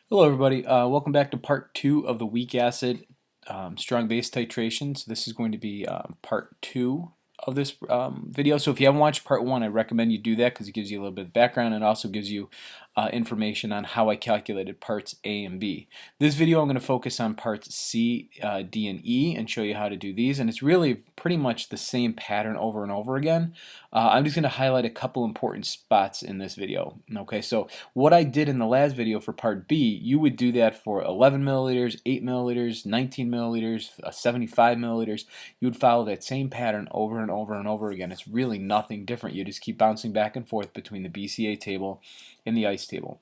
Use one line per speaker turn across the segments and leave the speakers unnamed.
Hello everybody, welcome back to part 2 of the weak acid strong base titration. So this is going to be part 2 of this video. So if you haven't watched part 1, I recommend you do that because it gives you a little bit of background and also gives you information on how I calculated parts A and B. This video I'm going to focus on parts C, D, and E and show you how to do these, and it's really pretty much the same pattern over and over again. I'm just going to highlight a couple important spots in this video. Okay, so what I did in the last video for part B, you would do that for 11 milliliters, 8 milliliters, 19 milliliters, 75 milliliters. You would follow that same pattern over and over and over again. It's really nothing different. You just keep bouncing back and forth between the BCA table and the ice table.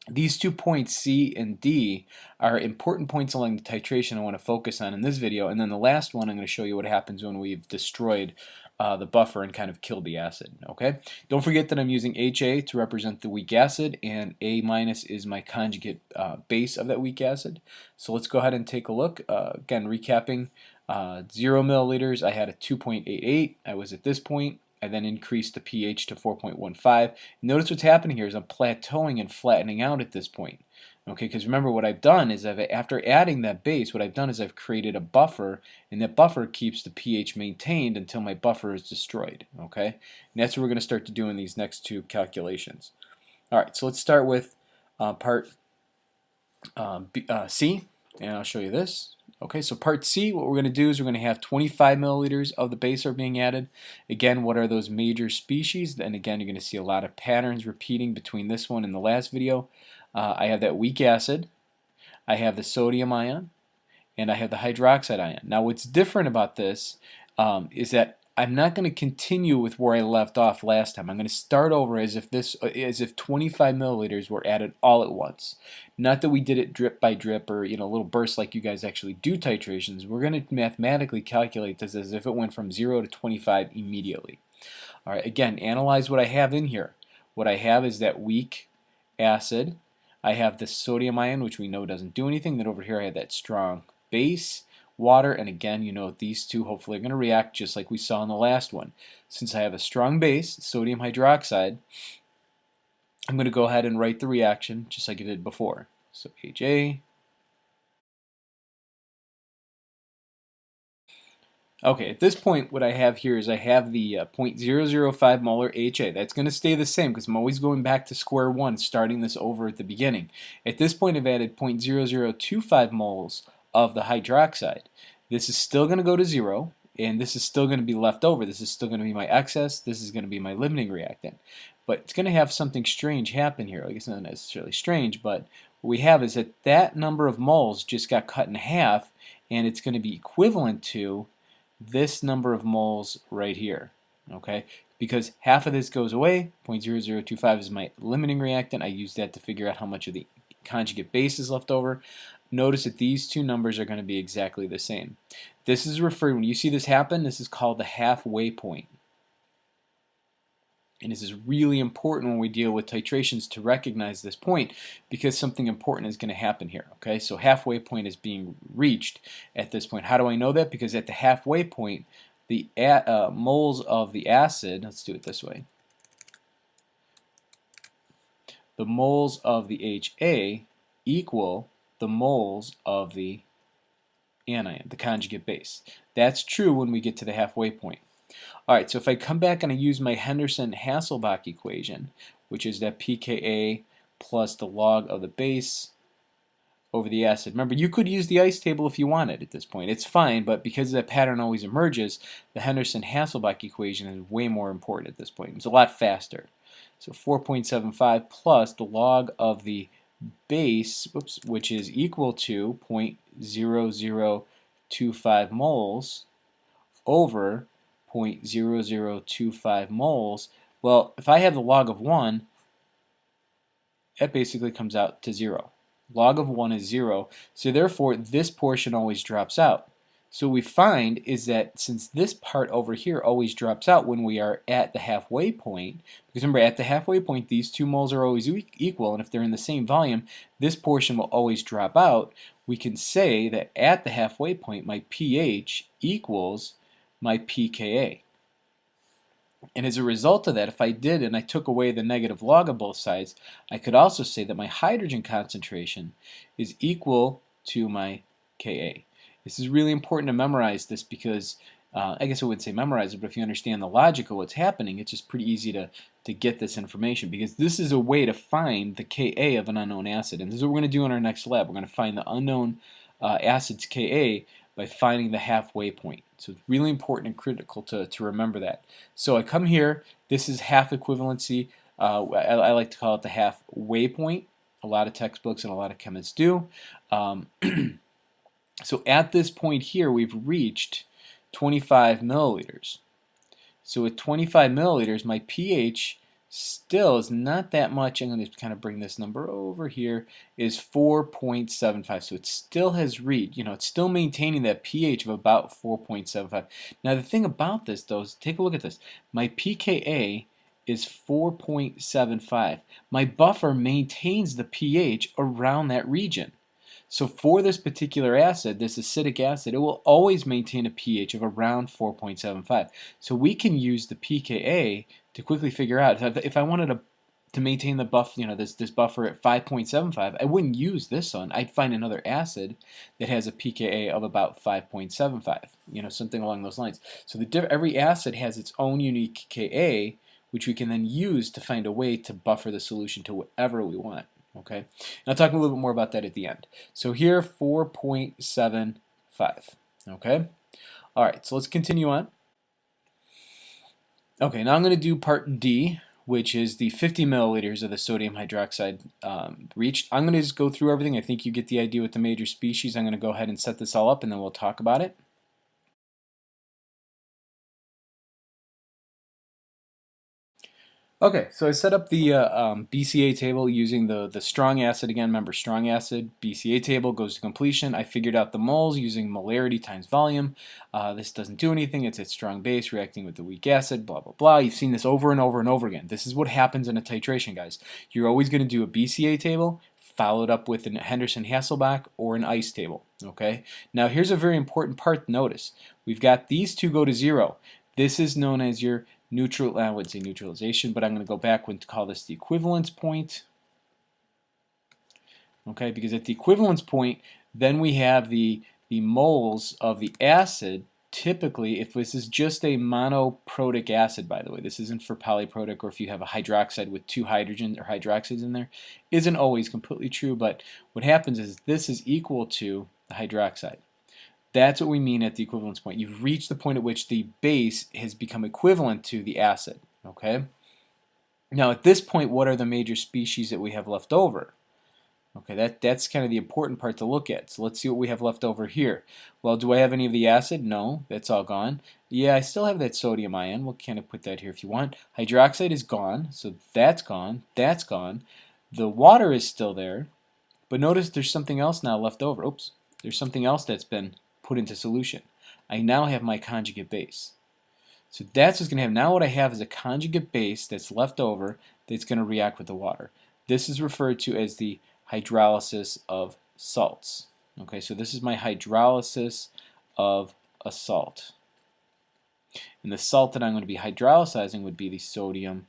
These 2 points, C and D, are important points along the titration I want to focus on in this video, and then the last one I'm going to show you what happens when we've destroyed the buffer and kind of killed the acid. Okay. Don't forget that I'm using HA to represent the weak acid, and A minus is my conjugate base of that weak acid. So let's go ahead and take a look. Again, recapping, 0 milliliters, I had a 2.88. I was at this point. I then increased the pH to 4.15. Notice what's happening here is I'm plateauing and flattening out at this point. Okay, because remember what I've done is after adding that base, what I've done is I've created a buffer, and that buffer keeps the pH maintained until my buffer is destroyed. Okay, and that's what we're going to start to do in these next 2 calculations. All right, so let's start with part C, and I'll show you this. Okay, so part C, what we're going to do is we're going to have 25 milliliters of the base are being added. Again, what are those major species? And again, you're going to see a lot of patterns repeating between this one and the last video. I have that weak acid, I have the sodium ion, and I have the hydroxide ion. Now what's different about this is that I'm not going to continue with where I left off last time. I'm going to start over as if 25 milliliters were added all at once. Not that we did it drip by drip or little bursts like you guys actually do titrations. We're going to mathematically calculate this as if it went from 0 to 25 immediately. All right, again, analyze what I have in here. What I have is that weak acid. I have the sodium ion, which we know doesn't do anything. Then over here I have that strong base, water, and again, these two hopefully are going to react just like we saw in the last one. Since I have a strong base, sodium hydroxide, I'm going to go ahead and write the reaction just like I did before. So HA. Okay, at this point what I have here is I have the 0.005 molar HA. That's going to stay the same because I'm always going back to square one, starting this over at the beginning. At this point I've added 0.0025 moles of the hydroxide. This is still going to go to 0, and this is still going to be left over. This is still going to be my excess. This is going to be my limiting reactant. But it's going to have something strange happen here. Like, it's not necessarily strange, but what we have is that that number of moles just got cut in half, and it's going to be equivalent to this number of moles right here, okay? Because half of this goes away, 0.0025 is my limiting reactant. I use that to figure out how much of the conjugate base is left over. Notice that these two numbers are going to be exactly the same. This is referred, when you see this happen, this is called the halfway point. And this is really important when we deal with titrations to recognize this point because something important is going to happen here. Okay, so halfway point is being reached at this point. How do I know that? Because at the halfway point, the moles of the acid, let's do it this way, the moles of the HA equal the moles of the anion, the conjugate base. That's true when we get to the halfway point. Alright, so if I come back and I use my Henderson-Hasselbalch equation, which is that pKa plus the log of the base over the acid. Remember, you could use the ice table if you wanted at this point. It's fine, but because that pattern always emerges, the Henderson-Hasselbalch equation is way more important at this point. It's a lot faster. So 4.75 plus the log of the base, which is equal to 0.0025 moles over 0.0025 moles. Well, if I have the log of 1, that basically comes out to 0. Log of 1 is 0, so therefore this portion always drops out. So what we find is that since this part over here always drops out when we are at the halfway point, because remember at the halfway point these two moles are always equal, and if they're in the same volume, this portion will always drop out. We can say that at the halfway point my pH equals my pKa. And as a result of that, if I did and I took away the negative log of both sides, I could also say that my hydrogen concentration is equal to my Ka. This is really important to memorize this because I guess I wouldn't say memorize it, but if you understand the logic of what's happening, it's just pretty easy to get this information, because this is a way to find the Ka of an unknown acid. And this is what we're going to do in our next lab. We're going to find the unknown acid's Ka by finding the halfway point. So it's really important and critical to remember that. So I come here, this is half equivalency. I like to call it the halfway point. A lot of textbooks and a lot of chemists do. So at this point here, we've reached 25 milliliters. So at 25 milliliters, my pH still is not that much. I'm going to kind of bring this number over here, is 4.75. So it still has reached, it's still maintaining that pH of about 4.75. Now the thing about this though is, take a look at this. My pKa is 4.75. My buffer maintains the pH around that region. So for this particular acid, this acidic acid, it will always maintain a pH of around 4.75. So we can use the pKa to quickly figure out if I wanted to maintain the this buffer at 5.75, I wouldn't use this one. I'd find another acid that has a pKa of about 5.75, something along those lines. So every acid has its own unique Ka, which we can then use to find a way to buffer the solution to whatever we want. Okay, and I'll talk a little bit more about that at the end. So here, 4.75. Okay, all right, so let's continue on. Okay, now I'm going to do part D, which is the 50 milliliters of the sodium hydroxide reached. I'm going to just go through everything. I think you get the idea with the major species. I'm going to go ahead and set this all up, and then we'll talk about it. Okay, so I set up the BCA table using the strong acid again. Remember, strong acid, BCA table goes to completion. I figured out the moles using molarity times volume. This doesn't do anything. It's a strong base reacting with the weak acid, blah, blah, blah. You've seen this over and over and over again. This is what happens in a titration, guys. You're always going to do a BCA table followed up with a Henderson-Hasselbalch or an ice table. Okay. Now, here's a very important part to notice. We've got these two go to 0. This is known as your I would say neutralization, but I'm going to go back and call this the equivalence point. Okay, because at the equivalence point, then we have the moles of the acid. Typically, if this is just a monoprotic acid, by the way, this isn't for polyprotic, or if you have a hydroxide with 2 hydrogens or hydroxides in there, isn't always completely true, but what happens is this is equal to the hydroxide. That's what we mean at the equivalence point. You've reached the point at which the base has become equivalent to the acid. Okay. Now at this point, what are the major species that we have left over? Okay, that's kind of the important part to look at. So let's see what we have left over here. Well, do I have any of the acid? No, that's all gone. Yeah, I still have that sodium ion. We'll kind of put that here if you want. Hydroxide is gone, so that's gone. That's gone. The water is still there, but notice there's something else now left over. Oops, there's something else that's been put into solution. I now have my conjugate base. So that's what's going to happen. Now what I have is a conjugate base that's left over that's going to react with the water. This is referred to as the hydrolysis of salts. Okay, so this is my hydrolysis of a salt. And the salt that I'm going to be hydrolysizing would be the sodium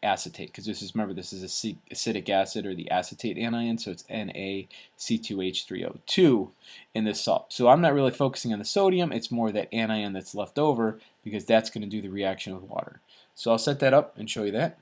acetate, because remember, this is acidic acid, or the acetate anion, so it's NaC2H3O2 in this salt. So I'm not really focusing on the sodium, it's more that anion that's left over, because that's going to do the reaction with water. So I'll set that up and show you that.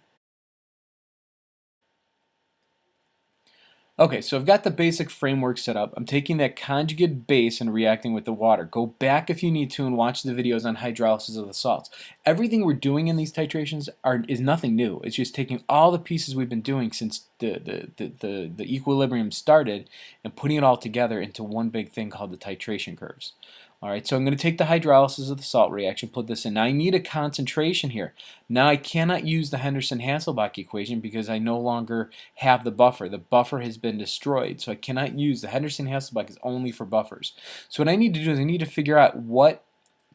Okay, so I've got the basic framework set up. I'm taking that conjugate base and reacting with the water. Go back if you need to and watch the videos on hydrolysis of the salts. Everything we're doing in these titrations is nothing new. It's just taking all the pieces we've been doing since the equilibrium started and putting it all together into one big thing called the titration curves. Alright, so I'm going to take the hydrolysis of the salt reaction, put this in. Now I need a concentration here. Now I cannot use the Henderson-Hasselbalch equation because I no longer have the buffer. The buffer has been destroyed, so I cannot use the Henderson-Hasselbalch is only for buffers. So what I need to do is I need to figure out what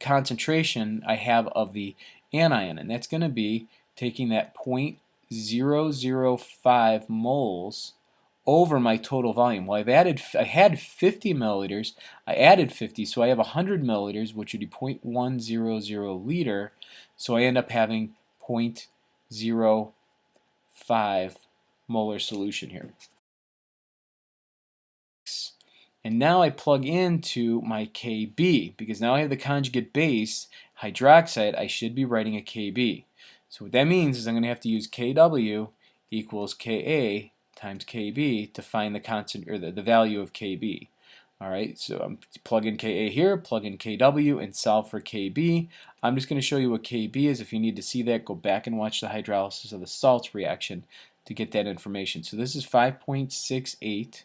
concentration I have of the anion, and that's going to be taking that 0.005 moles over my total volume. Well, I had 50 milliliters, I added 50, so I have 100 milliliters, which would be 0.100 liter. So I end up having 0.05 molar solution here. And now I plug into my Kb, because now I have the conjugate base hydroxide. I should be writing a Kb. So what that means is I'm going to have to use Kw equals Ka times Kb to find the constant, or the value of Kb. Alright, so I'm plug in Ka here, plug in Kw, and solve for Kb. I'm just going to show you what Kb is. If you need to see that, go back and watch the hydrolysis of the salts reaction to get that information. So this is 5.68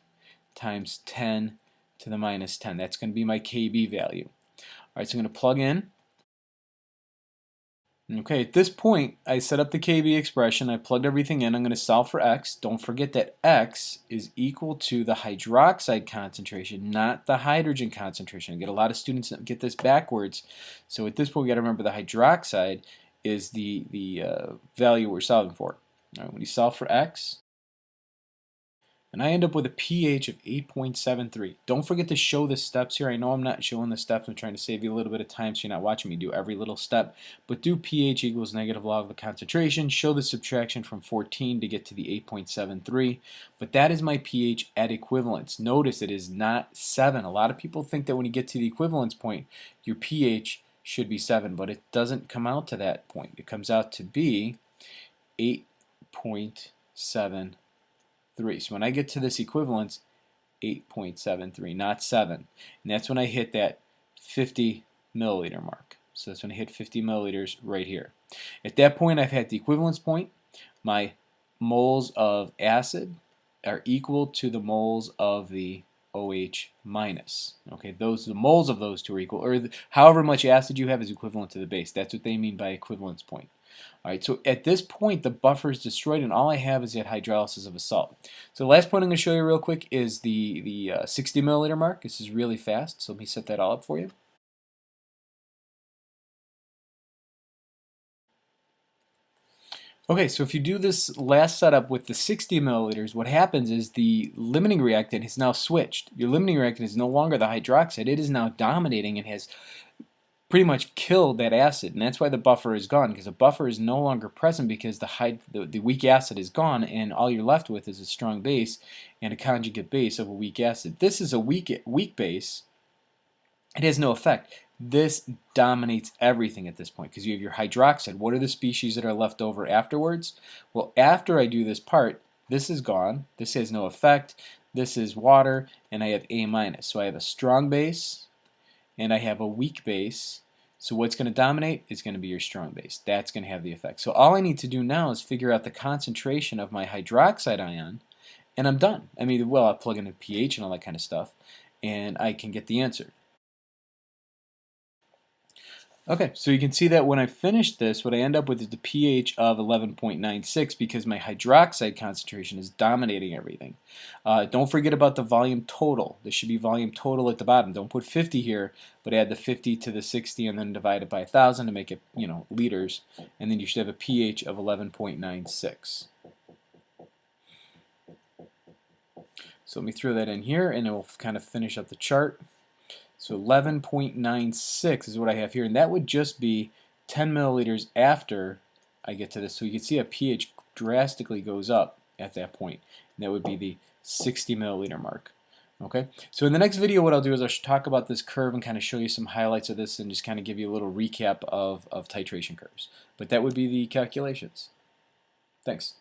times 10 to the minus 10. That's going to be my Kb value. Alright, so I'm going to plug in. Okay, at this point, I set up the Kb expression. I plugged everything in. I'm going to solve for x. Don't forget that x is equal to the hydroxide concentration, not the hydrogen concentration. I get a lot of students that get this backwards. So at this point, we got to remember the hydroxide is the value we're solving for. All right, when you solve for x, and I end up with a pH of 8.73. Don't forget to show the steps here. I know I'm not showing the steps. I'm trying to save you a little bit of time so you're not watching me do every little step. But do pH equals negative log of the concentration. Show the subtraction from 14 to get to the 8.73. But that is my pH at equivalence. Notice it is not 7. A lot of people think that when you get to the equivalence point, your pH should be 7. But it doesn't come out to that point. It comes out to be 8.73. So when I get to this equivalence, 8.73, not 7. And that's when I hit that 50 milliliter mark. So that's when I hit 50 milliliters right here. At that point, I've had the equivalence point. My moles of acid are equal to the moles of the OH minus. Okay, the moles of those two are equal, or however much acid you have is equivalent to the base. That's what they mean by equivalence point. Alright, so at this point the buffer is destroyed and all I have is that hydrolysis of a salt. So the last point I'm going to show you real quick is the 60 milliliter mark. This is really fast, so let me set that all up for you. Okay, so if you do this last setup with the 60 milliliters, what happens is the limiting reactant has now switched. Your limiting reactant is no longer the hydroxide. It is now dominating and has pretty much killed that acid, and that's why the buffer is gone, because the buffer is no longer present because the weak acid is gone, and all you're left with is a strong base and a conjugate base of a weak acid. This is a weak base. It has no effect. This dominates everything at this point because you have your hydroxide. What are the species that are left over afterwards? Well, after I do this part, this is gone. This has no effect. This is water, and I have A minus. So I have a strong base and I have a weak base. So what's going to dominate is going to be your strong base. That's going to have the effect. So all I need to do now is figure out the concentration of my hydroxide ion, and I'm done. I mean, well, I'll plug in a pH and all that kind of stuff, and I can get the answer. Okay, so you can see that when I finish this, what I end up with is the pH of 11.96 because my hydroxide concentration is dominating everything. Don't forget about the volume total. There should be volume total at the bottom. Don't put 50 here, but add the 50 to the 60 and then divide it by 1,000 to make it, liters. And then you should have a pH of 11.96. So let me throw that in here and it will kind of finish up the chart. So 11.96 is what I have here, and that would just be 10 milliliters after I get to this. So you can see a pH drastically goes up at that point. And that would be the 60 milliliter mark. Okay, so in the next video what I'll do is I'll talk about this curve and kind of show you some highlights of this and just kind of give you a little recap of titration curves. But that would be the calculations. Thanks.